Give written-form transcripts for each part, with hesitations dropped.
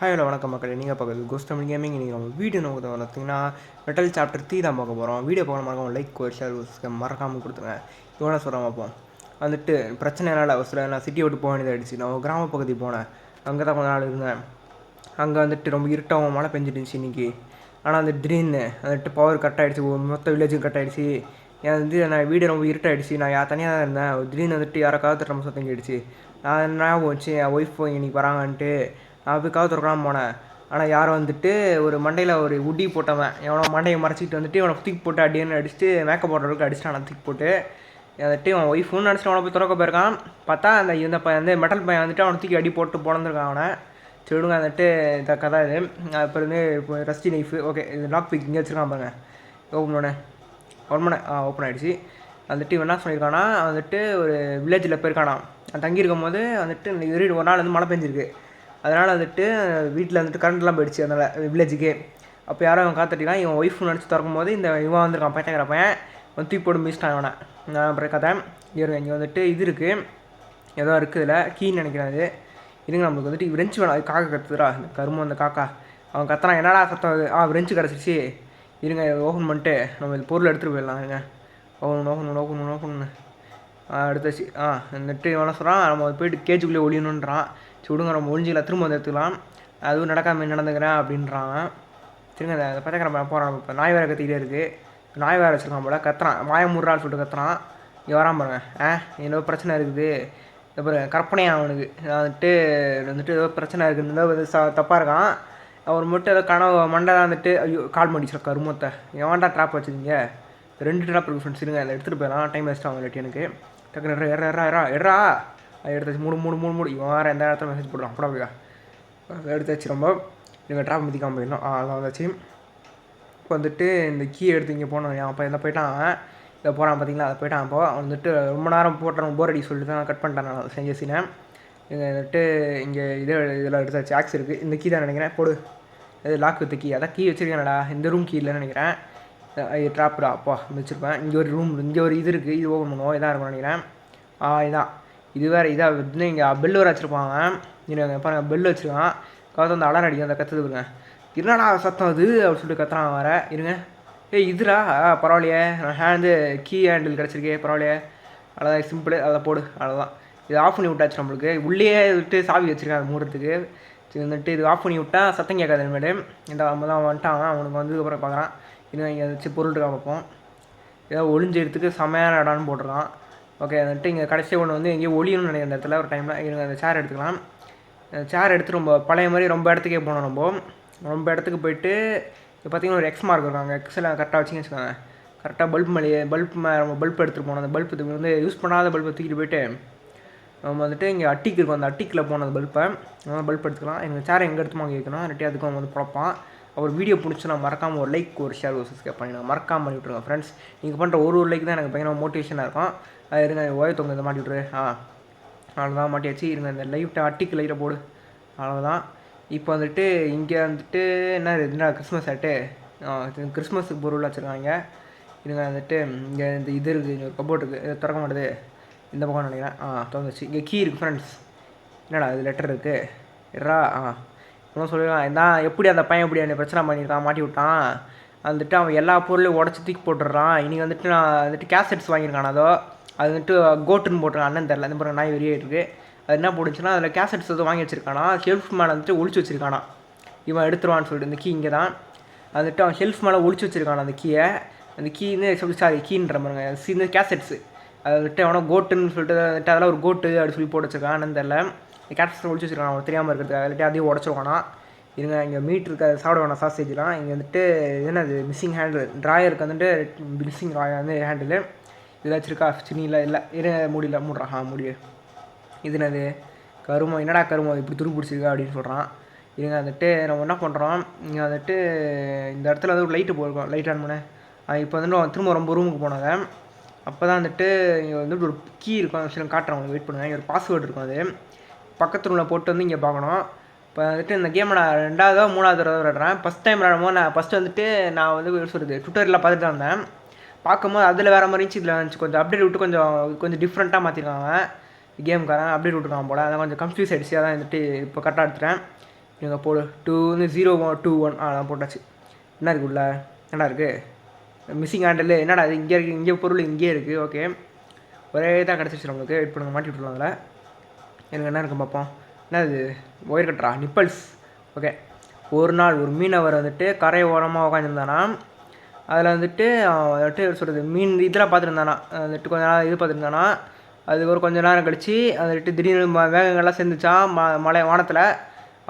Hi hello வணக்கம் மக்களே, நீங்கள் பார்க்குறது கோஸ்ட் தமிழ் கேமிங். இன்றைக்கி நம்ம வீடியோ நோக்கத்தை பார்த்தீங்கன்னா மெட்டல் சாப்டர் 3 தான் பார்க்க போகிறோம். வீடியோ பார்க்க மறக்காமல் லைக் ஒரு ஷேர் மறக்காமல் கொடுத்துருங்க. இவ்வளோ சொல்கிறேன் பார்ப்போம். வந்துட்டு பிரச்சனை என்னால் ஒரு சில நான் சிட்டியை விட்டு போக வேண்டியதாகிடுச்சு. நான் ஒரு கிராம பகுதி போனேன், அங்கே தான் கொஞ்ச நாள் இருந்தேன். அங்கே வந்துட்டு ரொம்ப இருட்டாகவும் மழை பெஞ்சிட்டுருந்துச்சு இன்றைக்கி. ஆனால் அந்த திடீர்னு வந்துட்டு பவர் கட் ஆகிடுச்சு, மொத்த வில்லேஜும் கட் ஆகிடுச்சு. ஏன் வந்து நான் வீடு ரொம்ப இருட்டாகிடுச்சு, நான் தனியாக தான் இருந்தேன். திடீர்னு வந்துட்டு யாராவது ரொம்ப சத்தம் கேட்டுச்சு. நான் என்ன போச்சு, என் ஒய்ஃப் இன்றைக்கி வராங்கன்ட்டு நான் போய் கதவு திறக்காமல் போனேன். ஆனால் யாரும் வந்துட்டு ஒரு மண்டையில் ஒரு உட்டி போட்டவன் எவனோ மண்டையை மறைச்சிட்டு வந்துட்டு இவனை தூக்கி போட்டு அடின்னு அடிச்சுட்டு மேக்கப் போடுறதுக்கு அடிச்சிட்டான். தூக்கி போட்டு வந்துட்டு அவன் ஒய்ஃபுன்னு நினச்சிட்டு அவனை போய் திறக்க போயிருக்கான். பார்த்தா இந்த பையன் வந்து மெட்டல் பையன் வந்துட்டு அவனை தூக்கி அடி போட்டு பிறந்திருக்கான். அவனை சொல்லுங்க வந்துட்டு இந்த கதை இது. அப்புறம் வந்து இப்போ ரஸ்டி நைஃபு ஓகே, இது லாக் பிக் இங்கே வச்சுருக்கான் பாருங்க. ஓப்பன் ஓப்பன் ஆகிடுச்சு. வந்துட்டு இவன் என்ன சொல்லியிருக்கானா, வந்துட்டு ஒரு வில்லேஜில் போயிருக்கானா. தங்கியிருக்கும் போது வந்துட்டு ஒரு நாள் வந்து மழை பெஞ்சிருக்கு. அதனால் வந்துட்டு வீட்டில் வந்துட்டு கரண்ட்லாம் போயிடுச்சு அதனால் வில்லேஜுக்கு. அப்போ யாரும் அவன் காத்துட்டினா இவன் ஒய்ஃபு நினச்சி திறக்கும் போது இந்த இவன் வந்திருக்கான் பையன் பையன் வந்து தூக்கி போட்டு மிதிச்சிட்டான் இவனை. நான் அப்புறம் கதை இங்கே வந்துட்டு இது இருக்குது, ஏதோ இருக்குது இதில் கீன்னு நினைக்கிறேன். அது இதுங்க நம்மளுக்கு வந்துட்டு ரெஞ்சு வேணும். அது காக்கா கற்றுதுரா, இந்த கருமம் அந்த காக்கா அவன் கத்துறான். என்னடா சத்தம் அது? ரெஞ்சு கிடச்சிருச்சு. இருங்க ஓப்பன் பண்ணிட்டு நம்ம இது பொருள் எடுத்துகிட்டு போயிடலாம். இருங்க ஓப்பன் எடுத்துச்சு. வந்துட்டு இவனை சொல்கிறான் நம்ம போய்ட்டு கேஜுக்குள்ளே ஒழியணுன்றான். சுடுங்க நம்ம ஒழிஞ்சிக்கலாம், திரும்ப வந்து எடுத்துக்கலாம். அதுவும் நடக்காமல் நடந்துக்கிறேன் அப்படின்றான். சரிங்க அந்த பச்சைக்கரை போகிறான். இப்போ நாய் வேறு கத்திக்கிட்டே இருக்குது. நாய் வேறு வச்சுருக்கான் போல், கத்துறான். மாயமுறான்னு சொல்லிட்டு கத்துறான். இங்கே வரான் பாருங்க. ஏதோ பிரச்சனை இருக்குது. அப்புறம் கற்பனையாக அவனுக்கு வந்துட்டு ஏதோ பிரச்சனை இருக்குது, ஏதோ தப்பாக இருக்கான். அவர் மட்டும் ஏதோ கனவு மண்டை தான் வந்துட்டு ஐயோ கால் மடிச்சிடும் கருமத்தை. எவன்டா ட்ராப் வச்சுருக்கீங்க? 2 ட்ராப் இருக்குது ஃப்ரெண்ட்ஸ். இருங்க அதை எடுத்துகிட்டு போயிடலாம், டைம் வேஸ்ட் ஆகும் இல்லாட்டி எனக்கு. டக்குனு எறா அது எடுத்தாச்சு. மூடு இவன் வேறு எந்த இடத்துல மெசேஜ் போடுறான். அப்படியா எடுத்தாச்சு. ரொம்ப நீங்கள் ட்ராப் மிதிக்காமல் போயிடணும். அதான் வந்தாச்சு. இப்போ வந்துட்டு இந்த கீ எடுத்து இங்கே போனோம். அப்போ இதை போயிட்டான், இதை போகிறான் பார்த்தீங்களா, அதை போயிட்டான். அப்போ வந்துட்டு ரொம்ப நேரம் போட்டுறோம், போர் அடி சொல்லிட்டு தான் கட் பண்ணிட்டேன் நான் செஞ்ச சீனை. இங்கே வந்துட்டு இங்கே இதில் எடுத்தாச்சு. ஆக்ஸ் இருக்குது, இந்த கீ தான் நினைக்கிறேன். போடு, இது லாக் வித் கீ. அதான் கீ வச்சுருக்கேன்டா, இந்த ரூம் கீ இல்லைன்னு நினைக்கிறேன். ட்ராப்டா அப்பா வச்சுருப்பேன். இங்கே ஒரு ரூம், இங்கே ஒரு இது இருக்குது, இது ஓப்பன் பண்ணுவோம். இதான் இருக்கும்னு நினைக்கிறேன். இதான் இது வேறு இதாக வந்து இங்கே பெல் வேறு வச்சுருப்பாங்க. இருங்க பாருங்கள், பெல் வச்சுருக்கான். கவுத்து அந்த அலர் அடிக்கும், அந்த கற்றுது பாருங்க. என்னடா சத்தம் அது அப்படின்னு சொல்லிட்டு கத்துறான் வேறு. இருங்க இதுரா பரவாயில்லையே, நான் கீ ஹேண்டில் கிடச்சிருக்கே பரவாயில்லையே. அவ்வளோதான் சிம்பிள், அதை போடு அவ்வளோதான். இது ஆஃப் பண்ணி விட்டாச்சு நம்மளுக்கு. உள்ளே விட்டு சாவி வச்சுருக்கேன் அது மூடுறதுக்கு. வந்துட்டு இது ஆஃப் பண்ணி விட்டால் சத்தம் கேட்காது இனிமேல். இந்த நம்ம தான் வந்துட்டான், அவனுக்கு வந்து அப்புறம் பார்க்குறான். இன்னும் இங்கே வச்சு பொருள் இருக்கா பார்ப்போம். ஏதோ ஒளிஞ்செடுத்துக்கு செமையான இடம்னு போட்டுருக்கான். ஓகே வந்துட்டு இங்கே கடைசி ஒன்று வந்து எங்கேயோ ஒளியணும்னு நினைக்கிற அந்த இடத்துல ஒரு டைமில். இருங்க அந்த சேர் எடுத்துக்கலாம். சேர் எடுத்து ரொம்ப பழைய மாதிரி ரொம்ப இடத்துக்கே போனோம். ரொம்ப இடத்துக்கு போயிட்டு இப்போ பார்த்திங்கன்னா ஒரு எக்ஸ் மார்க் இருக்காங்க. எக்ஸில் கரெக்டாக வச்சுன்னு வச்சுக்கோங்க. கரெக்டாக பல்ப் நம்ம பல்ப் எடுத்துகிட்டு போனோம். அந்த பல்ப் வந்து யூஸ் பண்ணாத பல்பை தூக்கிட்டு போயிட்டு நம்ம வந்துட்டு இங்கே அட்டிக்கு இருக்கும், அந்த அட்டிக்கில் போன அந்த பல்பை பல்ப் எடுத்துக்கலாம். எங்கள் சேரை எங்கே எடுத்துமா கேட்கணும். ரெட்டி அதுக்கும் அவன் வந்து பார்ப்பான். அவர் வீடியோ பிடிச்சி நான் மறக்காமல் ஒரு லைக் ஒரு ஷேர் ஒரு சப்ஸ்கிரைப் பண்ணி நான் மறக்காமல் பண்ணி விட்ருங்க ஃப்ரெண்ட்ஸ். நீங்கள் பண்ணுற ஒரு லைக் தான் எனக்கு பயங்கர மோட்டிவேஷனாக இருக்கும். அது இருங்க ஓய தொங்க இதை மாட்டி விட்ரு. அவ்வளோதான் மாட்டியாச்சு. இருங்க இந்த லைட்டை அட்டிக்கு லைட்டை போடு, அவ்வளோதான். இப்போ வந்துட்டு இங்கே வந்துட்டு என்ன கிறிஸ்மஸ் ஆட்டு கிறிஸ்மஸுக்கு பொருள் வச்சுருக்காங்க. இருங்க வந்துட்டு இங்கே இந்த இது இருக்குது, இங்கே ஒரு கபோர்ட் இருக்குது, இதை திறக்க மாட்டேது. இந்த பக்கம் நினைக்கிறேன். திறந்துச்சு. இங்கே கீ இருக்குது ஃப்ரெண்ட்ஸ். என்னடா இது லெட்டர் இருக்குது எட்ரா. இன்னும் சொல்லிடுவான் இதான் எப்படி அந்த பையன் எப்படி அந்த பிரச்சனை பண்ணியிருக்கான், மாட்டி விட்டான். வந்துட்டு அவன் எல்லா பொருளையும் உடச்சி தூக்கி போட்டுடுறான். இன்றைக்கி வந்துட்டு நான் வந்துட்டு கேசட்ஸ் வாங்கியிருக்கான். அது வந்துட்டு கோட்டுன்னு போட்டுருக்கான். அண்ணன் தெரில, இந்த பிறகு நாய் வெளியே இருக்குது. அது என்ன போட்டுச்சுன்னா அதில் கேசட்ஸ் எதுவும் வாங்கி வச்சிருக்கானா, ஷெல்ஃப் மேலே வந்துட்டு ஒழிச்சு வச்சிருக்கானா. இவன் எடுத்துருவான்னு சொல்லிட்டு இந்த கீ இங்கே தான் வந்துட்டு அவன் ஷெல்ஃப் மேலே ஒழிச்சு வச்சிருக்கானா அந்த கீயை. அந்த கீன்னு கீன்ற பாருங்க, இந்த கேசட்ஸு அதை வந்துட்டு அவனை கோட்டுன்னு சொல்லிட்டு வந்துட்டு அதெல்லாம் ஒரு கோட்டு அப்படி சொல்லி போட்டு வச்சிருக்கான். அண்ணன் தெரில, இந்த கேசட்ஸ் ஒழிச்சு வச்சிருக்கான் அவன் தெரியாமல் இருக்கிறதுக்கு. அதில் அதையும் உடச்சிருக்கானா. இருங்க இங்கே மீட் இருக்க சாப்பிட வேணாம் சாசேஜ்லாம். இங்கே வந்துட்டு என்னது மிஸ்ஸிங் ஹேண்டில் ட்ராயருக்கு வந்துட்டு மிஸ்ஸிங் வந்து ஹேண்டில் இதில் வச்சுருக்கா. சின்னியில் இல்லை மூடுறான் முடியும். இது என்னது கருமம், என்னடா கருமம் இப்படி துரு பிடிச்சிருக்கா அப்படின்னு சொல்கிறான். இவங்க வந்துட்டு நம்ம என்ன பண்ணுறோம், இங்கே வந்துட்டு இந்த இடத்துல வந்து ஒரு லைட்டு போயிருக்கோம், லைட் ஆன் பண்ண. இப்போ வந்துட்டு திரும்ப ரொம்ப ரூமுக்கு போனாங்க. அப்போ தான் வந்துட்டு இங்கே வந்துட்டு ஒரு கீ இருக்கும், விஷயம் காட்டுறேன் உங்களுக்கு, வெயிட் பண்ணுங்கள். இங்கே ஒரு பாஸ்வேர்டு இருக்கும், அது பக்கத்து ரூமில் போட்டு வந்து இங்கே பார்க்கணும். இப்போ வந்துட்டு இந்த கேமை நான் 2வது 3வது தடவை விளையாடுறேன். ஃபஸ்ட் டைம் விளையாடும்போது நான் ஃபஸ்ட்டு வந்துட்டு நான் வந்து சொல்கிறது ட்விட்டரில் பார்த்துட்டு தான் இருந்தேன். பார்க்கும்போது அதில் வேறு மாதிரி இருந்துச்சு, இதில் வந்துச்சு கொஞ்சம் அப்டேட் விட்டு கொஞ்சம் டிஃப்ரெண்ட்டாக மாற்றிருக்காங்க கேமுக்காரன். அப்டேட் விட்டுருக்கான் போல், அதான் கொஞ்சம் கன்ஃபியூஸ் ஆகிடுச்சு. அதான் வந்துட்டு இப்போ கரெக்டாக எடுத்துகிறேன். இவங்க போடு 2 வந்து 0 1 2 1 அதான் போட்டாச்சு. என்ன இருக்குது உள்ள என்னடா இருக்குது மிஸ்ஸிங் ஹேண்டில் என்னடா அது இங்கே இருக்குது, இங்கே பொருள் இங்கேயே இருக்குது. ஓகே ஒரே தான் கிடச்சிச்சு நம்மளுக்கு. வெயிட் பண்ணுங்க மாட்டி விட்டுருலாம் அதில். எனக்கு என்ன இருக்குது பார்ப்போம். என்ன இது ஒயர் கட்டுறா நிப்பல்ஸ். ஓகே ஒரு நாள் ஒரு மீனவர் வந்துட்டு கரை ஓரமாக உட்காந்துருந்தானா. அதில் வந்துட்டு சொல்கிறது மீன் இதெல்லாம் பார்த்துருந்தானா. வந்துட்டு கொஞ்ச நேரம் இது பார்த்துருந்தானா. அதுக்கு ஒரு கொஞ்சம் நேரம் கழிச்சு வந்துட்டு திடீர்னு வேகங்கள்லாம் சேர்ந்துச்சான் மழை வானத்தில்.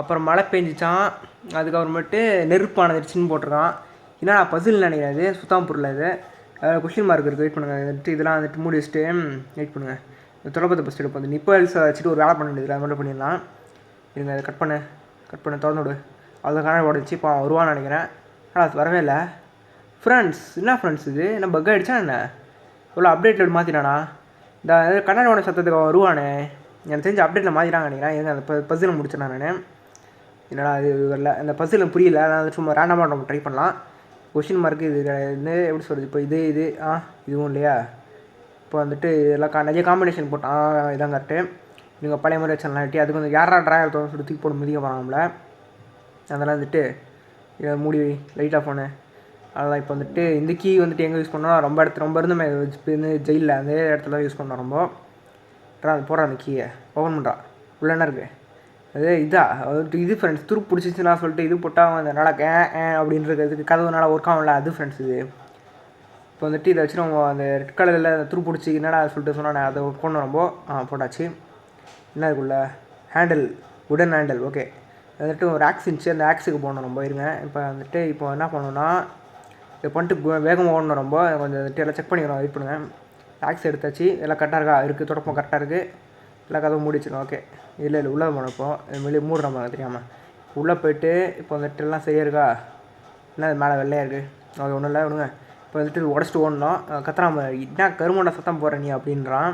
அப்புறம் மழை பெஞ்சிச்சான். அதுக்கப்புறமேட்டு நெருப்பானதுச்சுன்னு போட்டிருக்கான். என்னடா பசில் நினைக்கிறது சுத்தாம் பொருள் இது. கொஸ்டின் மார்க் இருக்குது. வெயிட் பண்ணுங்கள். வந்துட்டு இதெல்லாம் வந்துட்டு மூடி வச்சுட்டு வெயிட் பண்ணுங்கள். இந்த தொடப்பத்தை ஃபஸ்ட் எடுப்போம். அந்த நிப்பல்ஸை வச்சுட்டு ஒரு வேலை பண்ண வேண்டியது அது மட்டும் பண்ணிடலாம். இருங்க அதை கட் பண்ண திறந்து விடு. அவ்வளோ கண்ணாடி உடச்சி இப்போ வருவான்னு நினைக்கிறேன். ஆனால் அது வரவே இல்லை. ஃப்ரெண்ட்ஸ் என்ன ஃப்ரெண்ட்ஸ் இது என்ன பக் ஆகிடுச்சா என்ன இவ்வளோ அப்டேட்டில் மாற்றினானா. இந்த கண்ணாடி உடனே சத்தத்துக்கு வருவானே எனக்கு தெரிஞ்சு அப்டேட்டில் மாற்றிட்டாங்க நினைக்கிறேன். எங்க அந்த பசிலை முடிச்சேன் நான். என்னடா இது வரல அந்த பசில் புரியல. நான் சும்மா ரேண்டமாக நம்ம ட்ரை பண்ணலாம். கொஷின் மார்க்கு இது எப்படி சொல்கிறது. இப்போ இது இதுவும் இல்லையா. இப்போ வந்துட்டு இதெல்லாம் நிறைய காம்பினேஷன் போட்டான். இதான் கரெக்டு. நீங்கள் பழைய மாதிரி வச்சிடலாம். இட்டி அதுக்கு வந்து யாரா ட்ராயர் சொல்லி தூக்கி போட்டு மிதிக்க போகிறாங்கள. அதெல்லாம் வந்துட்டு இதை மூடி லைட்டாக ஃபோனு அதெல்லாம். இப்போ வந்துட்டு இந்த கீ வந்துட்டு எங்கே யூஸ் பண்ணோம் ரொம்ப இருந்துமே வந்து ஜெயிலில் அந்த இடத்துல யூஸ் பண்ணோம். ரொம்ப அது போடுற அந்த கீயை ஓப்பன் பண்ணுறா. உள்ள என்ன இருக்குது அது வந்துட்டு இது ஃப்ரெண்ட்ஸ் துரு பிடிச்சிச்சுன்னா சொல்லிட்டு இது போட்டால் அந்த நடக்க அப்படின்றதுக்கு கதவுனால ஒர்க் ஆகல. அது ஃப்ரெண்ட்ஸ் இது. இப்போ வந்துட்டு இதை வச்சு நம்ம அந்த ரெட் கலரில் துரு பிடிச்சி என்னடா சொல்லிட்டு சொன்னானே அதை ஒர்க் பண்ண ரொம்ப போட்டாச்சு. என்ன இருக்குள்ள ஹேண்டில் உடன் ஹேண்டில். ஓகே வந்துட்டு ஒரு ஆக்ஸ் இருந்துச்சு. அந்த ஆக்ஸுக்கு போகணும் ரொம்ப. இருங்க இப்போ வந்துட்டு இப்போ என்ன பண்ணணும்னா இதை பண்ணிட்டு வேகமாக ஓடணும். ரொம்ப கொஞ்சம் வந்துட்டு எல்லாம் செக் பண்ணிக்கிறோம். வெயிட் பண்ணுங்கள். ஆக்ஸ் எடுத்தாச்சு. எல்லாம் கரெக்டாக இருக்கா இருக்குது. தொடப்பம் கரெக்டாக இருக்குது. எல்லாம் கதவை மூடிச்சிடும். ஓகே இல்லை உள்ளே போனப்போ வெளியே மூடுற மாதிரி தெரியாமல் உள்ளே போய்ட்டு இப்போ வந்துட்டு எல்லாம் சரியாக இருக்கா. என்ன மேலே வெள்ளையாக இருக்குது. ஓகே ஒன்றும் இல்லை விடுங்க. இப்போ வந்துட்டு உடச்சிட்டு ஓடணும். கத்துறாம என்ன கருமண்டை சத்தம் போகிற நீ அப்படின்றான்.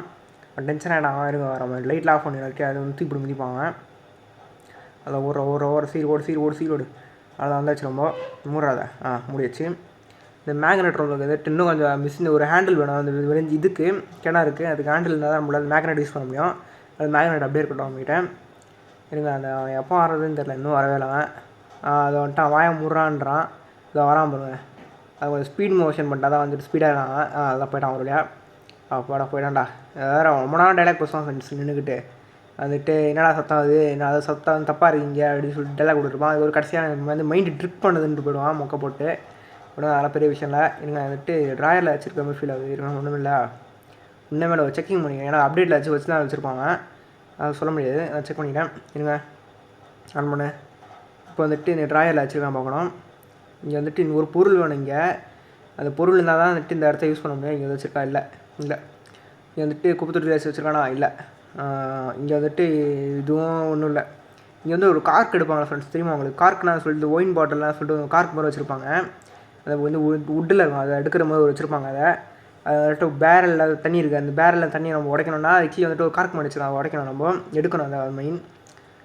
டென்ஷன் ஆகிடான். இருங்க வர லைட்லாம் ஆஃப் பண்ணி வைக்க அது வந்து இப்படி மிதிப்பாங்க. அதில் ஒரு சீரோடு அதில் வந்தாச்சு. ரொம்ப மூடாத முடியாச்சு. இந்த மேக்னெட் ரோல் வந்துட்டு இன்னும் கொஞ்சம் மிஷின் ஒரு ஹேண்டில் வேணும். அந்த விளைஞ்சி இதுக்கு கிணறுக்கு அதுக்கு ஹேண்டில் இருந்தால் தான் நம்மளால் மேக்னெட் யூஸ் பண்ண முடியும். அது மேக்னெட் அப்படியே இருக்கட்டும் அவங்ககிட்ட. இருங்க அந்த எப்போ வர்றதுன்னு தெரில. இன்னும் வரவே இல்லை. அதை வந்துட்டு வாய முடுறான்றான். இதை வராமல் பாருங்க. அது கொஞ்சம் ஸ்பீட் மோஷன் பண்ணிட்டா தான் வந்துட்டு ஸ்பீடாக இருக்காங்க. அதெல்லாம் போய்ட்டான் ஒரு வழியாக. போயிட்டான்டா. வேறு ரொம்ப நாள் டைலாக் பேசுவான் ஃப்ரெண்ட்ஸ் நின்றுக்கிட்டு. வந்துட்டு என்னடா சத்தம் அது என்ன அது சத்தம் தப்பாக இருக்கீங்க அப்படின்னு சொல்லிட்டு டைலாக் கொடுத்துருப்பான். அது ஒரு கடைசியாக வந்து மைண்டு ட்ரிக் பண்ணுதுன்ட்டு போயிடுவான் மொக்க போட்டு. ஒன்றும் அதெல்லாம் பெரிய விஷயம் இல்லை. எனக்கு வந்துட்டு ட்ராயரில் வச்சுருக்க மாதிரி ஃபீல் ஆகுது. இருக்காங்க ஒன்றும் இல்லை. இன்னுமே செக்கிங் பண்ணிக்கிறேன். ஏன்னா அப்டேட்டில் வச்சு தான் வச்சுருப்பாங்க. அது சொல்ல முடியாது. நான் செக் பண்ணிக்கிறேன். இருங்க ஆன் பண்ணு. இப்போ வந்துட்டு இந்த ட்ராயரில் வச்சுருக்கான் பார்க்கணும். இங்கே வந்துட்டு ஒரு பொருள் வேணும். இங்கே அந்த பொருள் இருந்தால் தான் வந்துட்டு இந்த இடத்த யூஸ் பண்ண முடியும். இங்கே வச்சுருக்கா இல்லை இங்கே வந்துட்டு குப்பை தொட்டி வச்சுருக்கானா இல்லை. இங்கே வந்துட்டு இதுவும் ஒன்றும் இல்லை. இங்கே வந்து ஒரு கார்க் எடுப்பாங்க ஃப்ரெண்ட்ஸ் தெரியுமா உங்களுக்கு. கார்க்னா சொல்லிட்டு ஒயின் பாட்டில்லாம் சொல்லிட்டு கார்க் மாதிரி வச்சுருப்பாங்க. அதை வந்து உட்டில் இருக்கும். அதை எடுக்கிற மாதிரி வச்சுருப்பாங்க. அதை வந்துட்டு பேரலில் தண்ணி இருக்குது. அந்த பேரலில் தண்ணி நம்ம உடைக்கணும்னா அது கீழே வந்துட்டு ஒரு கார்க் மாதிரி வச்சுருக்காங்க. உடைக்கணும் நம்ம எடுக்கணும். அந்த மெயின்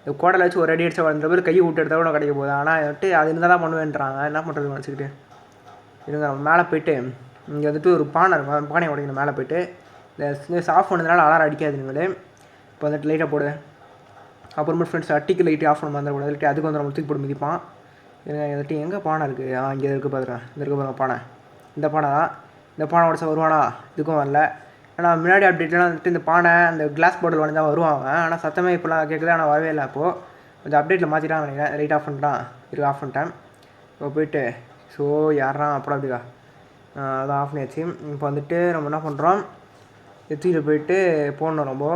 இந்த கோடலை வச்சு ஒரு அடி அடிச்சா வளர்ந்த பேர் கையை விட்டு எடுத்தால் கூட கிடைக்க போகுது. ஆனால் வந்துட்டு அது இருந்தால் தான் பண்ணுவேன்றாங்க. என்ன பண்ணுறது வச்சுக்கிட்டு இருங்க. நம்ம மேலே போய்ட்டு இங்கே வந்துட்டு ஒரு பானை இருக்கும். அந்த பானையை உடைக்கணும். மேலே போய்ட்டு இந்த ஆஃப் பண்ணதுனால அலாரம் அடிக்காது நீங்களே. இப்போ வந்துட்டு லைட்டாக போடு. அப்புறமா ஃப்ரெண்ட்ஸ் அட்டிக்கு லைட்டு ஆஃப் பண்ண வந்துடக்கூடாது. லைட்டு அதுக்கு வந்து நம்ம தூக்கி போட்டு மிதிப்பான். வந்துட்டு எங்கே பானை இருக்குது. இங்கே இருக்குது பார்த்துருக்கேன். இந்த இருக்க பாருங்க பானை. இந்த பானை தான். இந்த பானை உடச்சா வருவானா. இதுக்கும் வரல. ஏன்னா முன்னாடி அப்டேட்லாம் வந்துட்டு இந்த பானை அந்த கிளாஸ் பாட்டில் உடஞ்சா வருவாங்க. ஆனால் சத்தமே இப்போலாம் கேட்குது. ஆனால் வரவே இல்லை. அப்போது கொஞ்சம் அப்டேட்டில் மாற்றிட்டான் நினைக்கிறேன். லைட் ஆஃப் பண்ணிட்டான். ஆஃப் பண்ணிட்டேன். இப்போ போய்ட்டு யாரா அப்புறம் அப்படிக்கா அதான் ஆஃப் பண்ணியாச்சு. இப்போ வந்துட்டு நம்ம என்ன பண்ணுறோம் தூக்கிட்டு போயிட்டு போடணும். ரொம்ப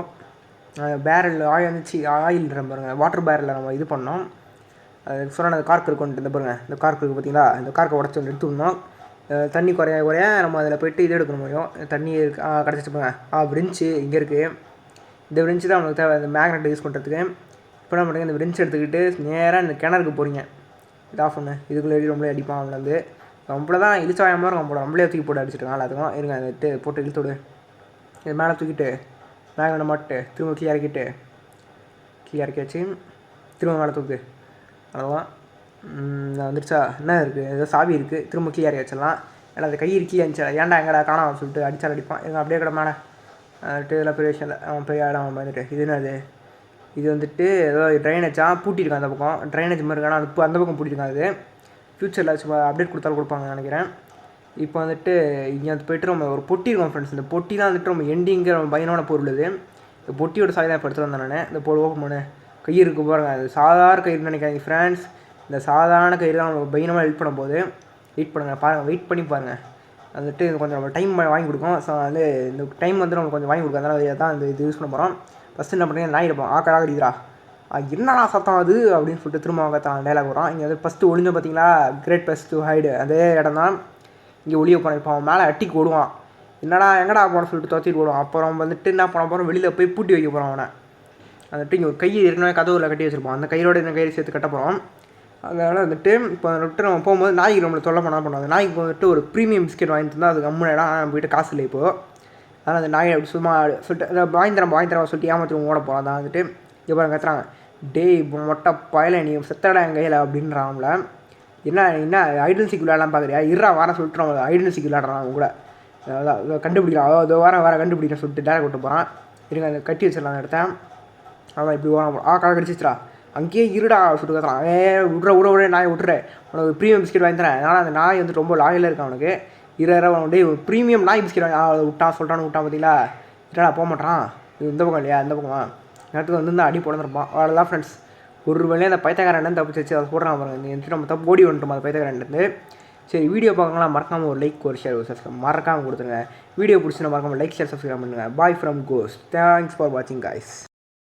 பேரல் ஆயில் பாருங்க. வாட்டர் பேரலில் நம்ம இது பண்ணோம். அது சொன்ன அந்த கார்க் இருக்குன்ட்டு இந்த பாருங்கள். இந்த கார்க் இருக்குது பார்த்தீங்களா. இந்த கார்க்கை உடச்சி வந்து எடுத்துக்கணும். தண்ணி குறைய நம்ம அதில் போய்ட்டு இது எடுக்க முடியும். தண்ணி கிடச்சிட்டு போங்க. விரிஞ்சு இங்கே இருக்குது. இந்த விரிஞ்சு தான் நம்மளுக்கு தேவை இந்த மேக்னெட்டை யூஸ் பண்ணுறதுக்கு. இப்போ என்ன பண்ணுறீங்க இந்த விரிஞ்சு எடுத்துக்கிட்டு நேராக இந்த கிணறுக்கு போகிறீங்க. இது ஆஃப் பண்ணு. இதுக்குள்ளே ரொம்பளே அடிப்பான். அவனை வந்து நம்மள தான் இழுச்சாயமாக இருக்கும். போட நம்மளே தூக்கி போட்டு அடிச்சிருக்காங்க. அதுக்கும் இருங்க அதை போட்டு இழுத்து விடு. இது மேலே தூக்கிட்டு மேக்னெட்டை மாட்டு திரும்ப கீழே இறக்கியாச்சு. திரும்ப மேலே தூக்கு. அவ்வளோதான். வந்துடுச்சா. என்ன இருக்குது ஏதோ சாவி இருக்குது. திரும்ப கீழே வச்சிடலாம். ஏன்னா அது கை இருக்கீழே இருந்துச்சா. ஏன்டா எங்கடா காணாமல் சொல்லிட்டு அடித்தால் அடிப்பான். எங்கள் அப்படியே கடை மேலே வந்துட்டு இதெல்லாம் பெரிய விஷயம் இல்லை. அவன் பெரிய இடம் வந்துட்டு இது என்னது இது வந்துட்டு ஏதோ ட்ரைனேஜாக பூட்டியிருக்கான் அந்த பக்கம், ட்ரைனேஜ் மாதிரி இருக்கானா அது அந்த பக்கம் பூட்டியிருக்கான். அது ஃப்யூச்சரில் சும்மா அப்டேட் கொடுத்தாலும் கொடுப்பாங்க நினைக்கிறேன். இப்போ வந்துட்டு இங்கே வந்து போய்ட்டு நம்ம ஒரு பொட்டி இருக்கோம் ஃப்ரெண்ட்ஸ். இந்த பொட்டி தான் வந்துட்டு நம்ம எண்டிங்கிற நம்ம பயனான பொருள். இது இந்த பொட்டியோட சாய் தான் இப்போ எடுத்துகிட்டு வந்தேன் நான். இந்த போல் ஓப்பன் பண்ணு, கயிறு இருக்கு பாருங்க, அது சாதாரண கயிறுன்னு நினைக்காதீங்க ஃப்ரெண்ட்ஸ். இந்த சாதாரண கயிறு தான் நம்ம பயணமாக ஹெல்ப் பண்ண போது. வெயிட் பண்ணுங்கள், பாருங்கள், வெயிட் பண்ணி பாருங்கள். வந்துட்டு கொஞ்சம் நம்ம டைம் வாங்கி கொடுக்கும். ஸோ வந்து இந்த டைம் வந்து நம்ம கொஞ்சம் வாங்கி கொடுக்கும். அதனால் தான் இந்த இது யூஸ் பண்ண போகிறோம். ஃபஸ்ட்டு என்ன பண்ணுறீங்க, நாய் எடுப்போம். ஆக்கடிக்கிறா என்னடா சத்தம் அது அப்படின்னு சொல்லிட்டு திரும்ப கத்தான் டைலாக் வரும். இங்கே வந்து ஃபஸ்ட்டு ஒளிஞ்சோம் பார்த்தீங்களா, கிரேட் பிளேஸ் டு ஹைடு, அதே இடம் தான். இங்கே ஒளிய போனோம். இப்போ அவன் மேலே அட்டிக்கு ஓடுவான். என்னடா எங்கடா போன சொல்லிட்டு துரத்திட்டு ஓடுவான். அப்புறம் வந்துட்டு என்ன பண்ண போகிறோம், வெளியில் போய் பூட்டி வைக்க போகிறோம் அவனை. வந்துட்டு இங்கே ஒரு கை ஏற்கனவே கதவுல கட்டி வச்சுருப்போம். அந்த கையோட இந்த கயிறு சேர்த்து கட்ட போகிறோம். அதனால் வந்துட்டு இப்போ வந்துட்டு நம்ம போகும்போது நாய்க்கு நம்மளை தொல்லை பண்ணாது. நாய்க்கு வந்துட்டு ஒரு ப்ரீமியம் பிஸ்கெட் வாங்கி தந்தால் அது கம்முனா நம்ம கிட்ட காசு இல்லை இப்போது. அதனால் அந்த நாயை அப்படி சும்மா சொல்லிட்டு வாங்கி தரேன் சொல்லிட்டு ஏமாற்றி ஓட போகிறோம். அதான் வந்துட்டு இப்போ பாருங்க கத்துறாங்க, டேய் மொட்டை பயல நீ செத்தடா என் கையில் அப்படின்றாங்கள. என்ன ஐடென்சிக் விளையாடலாம் பார்க்குறியா, இருறா வர சொல்லிட்டு நம்ம ஐடென்சிக் விளையாடுறான் அவங்க கூட. அதான் கண்டுபிடிக்கலாம், அதோ வர கண்டுபிடிக்க சொல்லிட்டு டேரக்ட் விட்டு போகிறான். இருங்க அதை கட்டி வச்சிடலாம் எடுத்தேன். அதான் இப்படி கடை கடிச்சிச்சுரா, அங்கேயே இருடா சொல்லிட்டு கத்துறான். விட்ற நாயை விட்டுறேன், உனக்கு ப்ரீமியம் பிஸ்கெட் வாங்கி தரேன். அதனால் அந்த நாய் வந்துட்டு ரொம்ப லாயலாக இருக்கான் அவனுக்கு. அவனுடைய ப்ரீமியம் நாய் பிஸ்கெட் வாங்கி விட்டான் பார்த்தீங்களா. இல்லைடா போக மாட்டான். இது இந்த பக்கம் இல்லையா, இந்த பக்கமா நேரத்துக்கு வந்து அடி போடந்துருப்பான். அவ்வளோதான் ஃப்ரெண்ட்ஸ். ஒரு வேலையை அந்த பைத்தக்காரன் தப்பு வச்சு அதை போடுறான் பாருங்க. இந்த நம்ம தப்பு ஓடி வந்துட்டோம் அந்த பைத்தக்காரன்ட்டு. சரி, வீடியோ பார்க்கலாம், மறக்காமல் ஒரு லைக், ஒரு ஷேர், ஒரு சப்ஸ்கிரைப் மறக்காமல் கொடுத்துருங்க. வீடியோ பிடிச்சினா மறக்காமல் லைக், ஷேர், சப்ஸ்கிரைப் பண்ணுங்கள். Bye from ghost. Thanks for வாட்சிங் கைஸ்.